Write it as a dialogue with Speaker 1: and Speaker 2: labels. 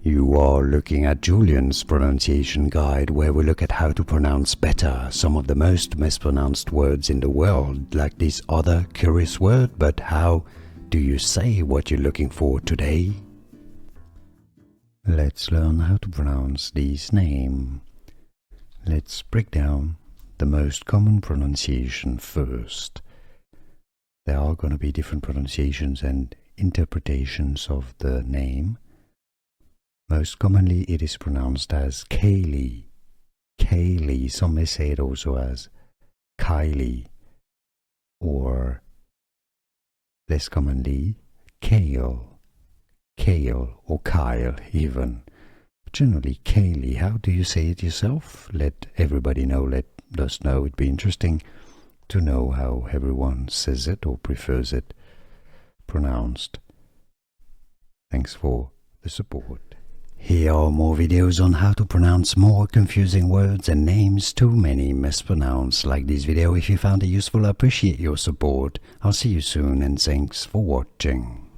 Speaker 1: You are looking at Julian's pronunciation guide, where we look at how to pronounce better some of the most mispronounced words in the world, like this other curious word. But how do you say what you're looking for today? Let's learn how to pronounce this name. Let's break down the most common pronunciation first. There are going to be different pronunciations and interpretations of the name. Most commonly it is pronounced as Kayle. Kayle. Some may say it also as Kayle, or less commonly Kayle. Kayle or Kyle even. But generally Kayle. How do you say it yourself? Let everybody know, let us know. It'd be interesting to know how everyone says it or prefers it pronounced. Thanks for the support. Here are more videos on how to pronounce more confusing words and names too many mispronounced. Like this video if you found it useful. I appreciate your support. I'll see you soon and thanks for watching.